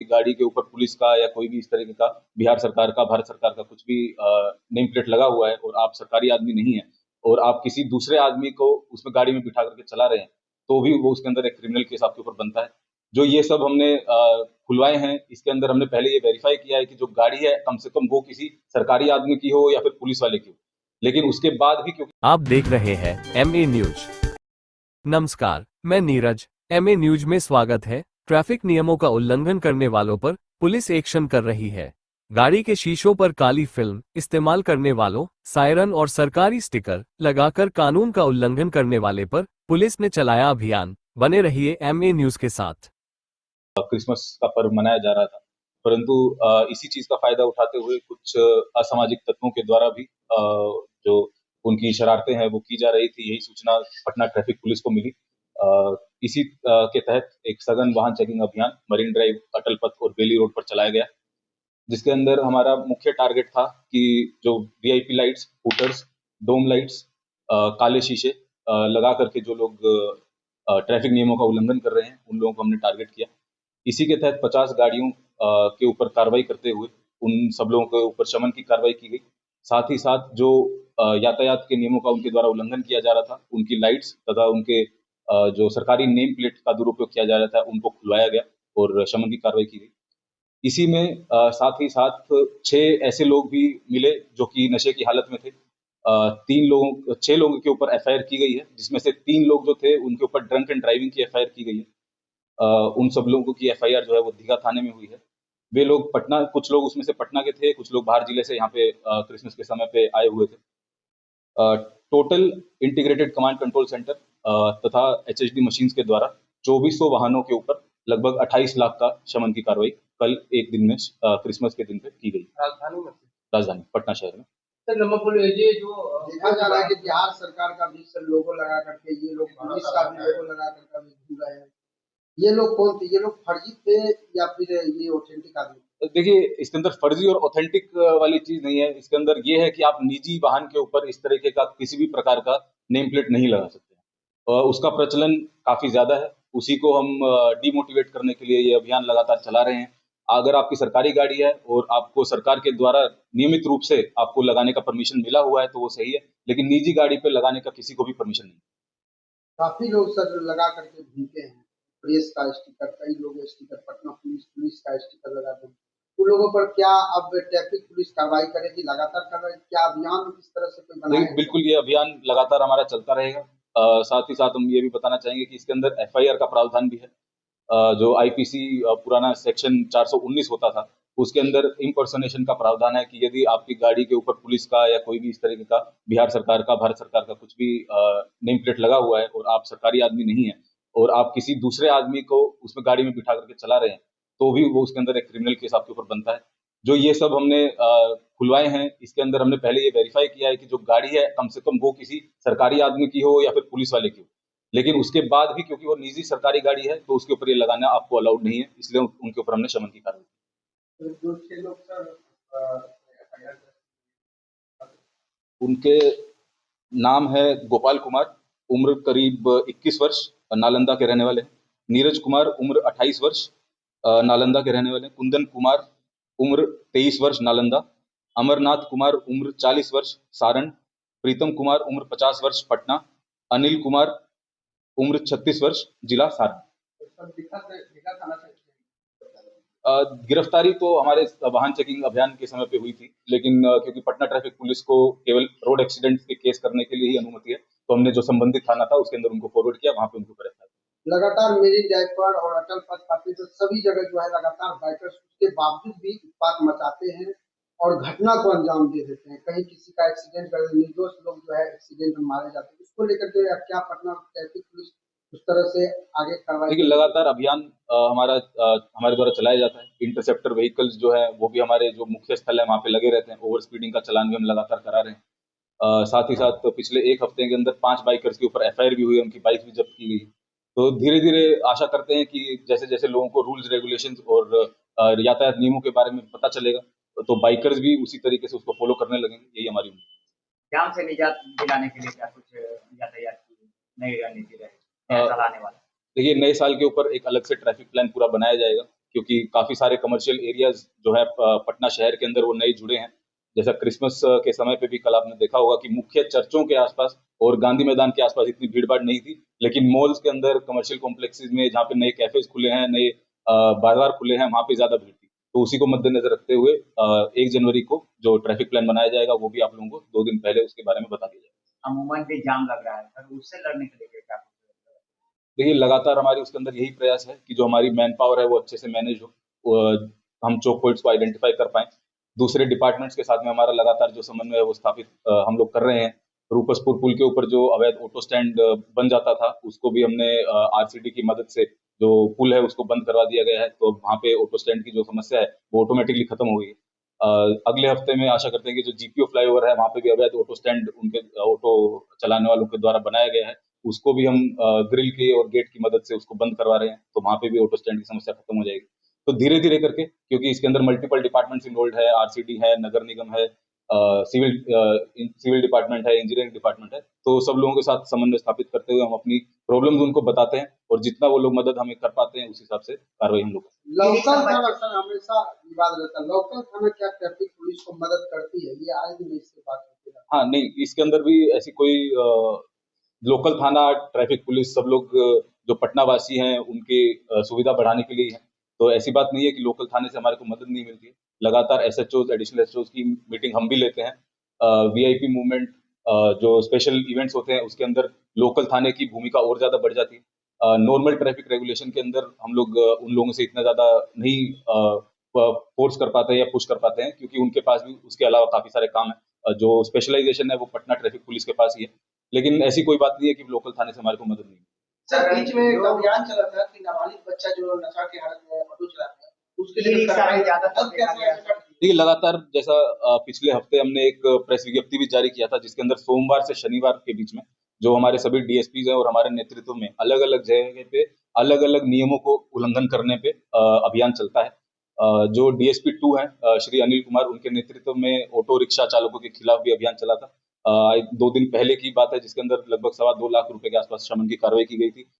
गाड़ी के ऊपर पुलिस का या कोई भी इस तरीके का बिहार सरकार का, भारत सरकार का कुछ भी नेम प्लेट लगा हुआ है और आप सरकारी आदमी नहीं है और आप किसी दूसरे आदमी को उसमें गाड़ी में बिठा करके चला रहे हैं, तो भी वो उसके अंदर एक क्रिमिनल केस आपके ऊपर बनता है। जो ये सब हमने खुलवाए हैं, इसके अंदर हमने पहले ये वेरीफाई किया है कि जो गाड़ी है कम से कम वो किसी सरकारी आदमी की हो या फिर पुलिस वाले की हो। लेकिन उसके बाद भी क्योंकि आप देख रहे हैं एमए न्यूज। नमस्कार, मैं नीरज। एमए न्यूज में स्वागत है। ट्रैफिक नियमों का उल्लंघन करने वालों पर पुलिस एक्शन कर रही है। गाड़ी के शीशों पर काली फिल्म इस्तेमाल करने वालों, सायरन और सरकारी स्टिकर लगाकर कानून का उल्लंघन करने वाले पर पुलिस ने चलाया अभियान। बने रहिए एमए न्यूज के साथ। क्रिसमस का पर्व मनाया जा रहा था, परंतु इसी चीज का फायदा उठाते हुए कुछ असामाजिक तत्वों के द्वारा भी जो उनकी शरारतें हैं वो की जा रही थी। यही सूचना पटना ट्रैफिक पुलिस को मिली। इसी के तहत एक सघन वाहन चेकिंग अभियान मरीन ड्राइव, अटल पथ और बेली रोड पर चलाया गया, जिसके अंदर हमारा मुख्य टारगेट था कि जो वीआईपी लाइट्स, फूटर्स, डोम लाइट्स, काले शीशे लगा करके जो लोग ट्रैफिक नियमों का उल्लंघन कर रहे हैं उन लोगों को हमने टारगेट किया। इसी के तहत 50 गाड़ियों के ऊपर कार्रवाई करते हुए उन सब लोगों के ऊपर शमन की कार्रवाई की गई। साथ ही साथ जो यातायात के नियमों का उनके द्वारा उल्लंघन किया जा रहा था, उनकी लाइट्स तथा उनके जो सरकारी नेम प्लेट का दुरुपयोग किया जा रहा था, उनको खुलवाया गया और शमन की कार्रवाई की गई। इसी में साथ ही साथ 6 ऐसे लोग भी मिले जो कि नशे की हालत में थे। 6 लोगों के ऊपर एफआईआर की गई है, जिसमें से 3 लोग जो थे उनके ऊपर ड्रंक एंड ड्राइविंग की एफआईआर की गई है। उन सब लोगों की एफआईआर जो है वो दीघा थाने में हुई है। वे लोग पटना, कुछ लोग उसमें से पटना के थे, कुछ लोग बाहर जिले से यहाँ पे क्रिसमस के समय पे आए हुए थे। Total integrated command control centre तथा एचएचडी मशीन्स के द्वारा 2400 वाहनों के ऊपर लगभग 28 लाख का शमन की कार्रवाई कल एक दिन में क्रिसमस के दिन पे की गई। राजधानी पटना शहर में। सर नंबर बोलिए, ये जो देखा जा रहा है कि बिहार सरकार का भी सर लोगो लगा करके ये लोग पुलिस का भी लोगो लगा करके घूम रहे हैं। ये लोग कौन थे? ये लोग फर्जी थे या फिर ये ऑथेंटिक आदमी? देखिए, इसके अंदर फर्जी और ऑथेंटिक वाली चीज नहीं है। इसके अंदर ये है कि आप निजी वाहन के ऊपर इस तरीके का किसी भी प्रकार का नेम प्लेट नहीं लगा सकते। उसका प्रचलन काफी ज्यादा है, उसी को हम डिमोटिवेट करने के लिए ये अभियान लगातार चला रहे हैं। अगर आपकी सरकारी गाड़ी है और आपको सरकार के द्वारा नियमित रूप से आपको लगाने का परमिशन मिला हुआ है तो वो सही है, लेकिन निजी गाड़ी पे लगाने का किसी को भी परमिशन नहीं। काफी लोग सर लगा करके घूमते हैं, प्रेस का स्टिकर, कई लोग स्टिकर, पटना पुलिस का स्टिकर लगाते हैं। उन लोगों पर क्या अब ट्रैफिक पुलिस कार्रवाई करेगी? लगातार कार्रवाई, क्या अभियान इस तरह से कोई बनाया? बिल्कुल, ये अभियान लगातार हमारा चलता रहेगा। साथ ही साथ हम ये भी बताना चाहेंगे कि इसके अंदर एफआईआर का प्रावधान भी है। जो आईपीसी पुराना सेक्शन 419 होता था, उसके अंदर इम्पर्सोनेशन का प्रावधान है कि यदि आपकी गाड़ी के ऊपर पुलिस का या कोई भी इस तरीके का बिहार सरकार का, भारत सरकार का कुछ भी नेम प्लेट लगा हुआ है और आप सरकारी आदमी नहीं है और आप किसी दूसरे आदमी को उसमें गाड़ी में बिठा करके चला रहे हैं, तो भी वो उसके अंदर एक क्रिमिनल केस आपके ऊपर बनता है। जो ये सब हमने खुलवाए हैं, इसके अंदर हमने पहले ये वेरीफाई किया है कि जो गाड़ी है कम से कम वो किसी सरकारी आदमी की हो या फिर पुलिस वाले की हो। लेकिन उसके बाद भी क्योंकि वो निजी सरकारी गाड़ी है तो उसके ऊपर ये लगाना आपको अलाउड नहीं है, इसलिए उनके ऊपर हमने शमन की कार्रवाई की। जो 6 लोग सर उनके नाम है गोपाल कुमार, उम्र करीब 21 वर्ष, नालंदा के रहने वाले हैं। नीरज कुमार, उम्र 28 वर्ष, नालंदा के रहने वाले हैं। कुंदन कुमार, उम्र 23 वर्ष, नालंदा। अमरनाथ कुमार, उम्र 40 वर्ष, सारण। प्रीतम कुमार, उम्र 50 वर्ष, पटना। अनिल कुमार, उम्र 36 वर्ष, जिला सारण। गिरफ्तारी तो हमारे वाहन चेकिंग अभियान के समय पे हुई थी, लेकिन क्योंकि पटना ट्रैफिक पुलिस को केवल रोड एक्सीडेंट के केस करने के लिए ही अनुमति है, तो हमने जो संबंधित थाना था उसके अंदर उनको फॉरवर्ड किया, वहां पे उनको गिरफ्तार। लगातार मेरी ड्राइव और अटल पथ काफी तो सभी जगह जो है लगातार बाइकर्स उसके बावजूद भी उत्पात मचाते हैं और घटना को अंजाम दे देते हैं। कहीं किसी का एक्सीडेंट कर, निर्दोष लोग जो है एक्सीडेंट में मारे जाते हैं। इसको लेकर के क्या पटना ट्रैफिक पुलिस उस तरह से आगे कार्रवाई? देखिए, लगातार अभियान हमारे द्वारा चलाया जाता है। इंटरसेप्टर व्हीकल्स जो है वो भी हमारे जो मुख्य स्थल है वहाँ पे लगे रहते हैं। ओवर स्पीडिंग का चालान भी हम लगातार करा रहे हैं। साथ ही साथ पिछले एक हफ्ते के अंदर 5 बाइकर्स के ऊपर एफआईआर भी हुई है, उनकी बाइक भी जब्त की गई। तो धीरे धीरे आशा करते हैं कि जैसे जैसे लोगों को रूल्स रेगुलेशंस और यातायात नियमों के बारे में पता चलेगा तो बाइकर्स भी उसी तरीके से उसको फॉलो करने लगेंगे, यही हमारी उम्मीद है। जाम से निजात दिलाने के लिए क्या कुछ यातायात की नई रणनीति रहेगी चलाने वाला? देखिए, नए साल के ऊपर एक अलग से ट्रैफिक प्लान पूरा बनाया जाएगा क्योंकि काफी सारे कमर्शियल एरियाज जो है पटना शहर के अंदर वो नए जुड़े हैं। जैसा क्रिसमस के समय पे भी कल आपने देखा होगा कि मुख्य चर्चों के आसपास और गांधी मैदान के आसपास इतनी भीड़ भाड़ नहीं थी, लेकिन मॉल्स के अंदर, कमर्शियल कॉम्प्लेक्सेस में जहाँ पे नए कैफेज खुले हैं, नए बाजार खुले हैं, वहां पे ज्यादा भीड़ थी। तो उसी को मद्देनजर रखते हुए 1 जनवरी को जो ट्रैफिक प्लान बनाया जाएगा वो भी आप लोगों को 2 दिन पहले उसके बारे में बता दिया जाएगा। अमूमन भी जाम लग रहा है सर, उससे लड़ने के लिए क्या कुछ है? देखिए, लगातार हमारी उसके अंदर यही प्रयास है कि जो हमारी मैन पावर है वो अच्छे से मैनेज हो, हम चोक पॉइंट्स को आइडेंटिफाई कर पाएं। दूसरे डिपार्टमेंट्स के साथ में हमारा लगातार जो समन्वय है वो स्थापित हम लोग कर रहे हैं। रूपसपुर पुल के ऊपर जो अवैध ऑटो स्टैंड बन जाता था, उसको भी हमने आरसीडी की मदद से, जो पुल है उसको बंद करवा दिया गया है, तो वहाँ पे ऑटो स्टैंड की जो समस्या है वो ऑटोमेटिकली खत्म हो गई है। अगले हफ्ते में आशा करते हैं कि जो जीपीओ फ्लाईओवर है वहाँ पे भी अवैध ऑटो स्टैंड उनके ऑटो चलाने वालों के द्वारा बनाया गया है, उसको भी हम ग्रिल की और गेट की मदद से उसको बंद करवा रहे हैं, तो वहाँ पे भी ऑटो स्टैंड की समस्या खत्म हो जाएगी। तो धीरे धीरे करके, क्योंकि इसके अंदर मल्टीपल डिपार्टमेंट्स इन्वॉल्व है, आरसीडी है, नगर निगम है, सिविल डिपार्टमेंट है, इंजीनियरिंग डिपार्टमेंट है, तो सब लोगों के साथ समन्वय स्थापित करते हुए हम अपनी प्रॉब्लम्स उनको बताते हैं और जितना वो लोग मदद हमें कर पाते हैं उस हिसाब से कार्रवाई हम लोग करते हैं। लोकल थाना सर हमेशा विवाद रहता है, लोकल थाना क्या ट्रैफिक पुलिस को मदद करती है, ये आज भी इससे बात होती है। हाँ, नहीं, इसके अंदर भी ऐसी कोई लोकल थाना, ट्रैफिक पुलिस, सब लोग जो पटना वासी हैं उनकी सुविधा बढ़ाने के लिए है। तो ऐसी बात नहीं है कि लोकल थाने से हमारे को मदद नहीं मिलती है। लगातार एसएचओज, एडिशनल एसएचओज की मीटिंग हम भी लेते हैं। वीआईपी मूवमेंट, जो स्पेशल इवेंट्स होते हैं उसके अंदर लोकल थाने की भूमिका और ज्यादा बढ़ जाती है। नॉर्मल ट्रैफिक रेगुलेशन के अंदर हम लोग उन लोगों से इतना ज्यादा नहीं फोर्स कर पाते हैं या पुश कर पाते हैं, क्योंकि उनके पास भी उसके अलावा काफी सारे काम है। जो स्पेशलाइजेशन है वो पटना ट्रैफिक पुलिस के पास ही है, लेकिन ऐसी कोई बात नहीं है कि लोकल थाने से हमारे को मदद नहीं। सर बीच में एक अभियान चला था कि नाबालिग बच्चा जो नशा के हालत में ऑटो चलाता है उसके लिए ज्यादातर देखा गया है। देखिए, लगातार जैसा पिछले हफ्ते हमने एक प्रेस विज्ञप्ति भी जारी किया था, जिसके अंदर सोमवार से शनिवार के बीच में जो हमारे सभी डीएसपीज हैं और हमारे नेतृत्व में अलग अलग जगह पे अलग अलग नियमों को उल्लंघन करने पे अभियान चलता है। जो डीएसपी 2 है श्री अनिल कुमार, उनके नेतृत्व में ऑटो रिक्शा चालकों के खिलाफ भी अभियान चला था। 2 दिन पहले की बात है, जिसके अंदर लगभग 2.25 लाख रुपए के आसपास शमन की कार्रवाई की गई थी।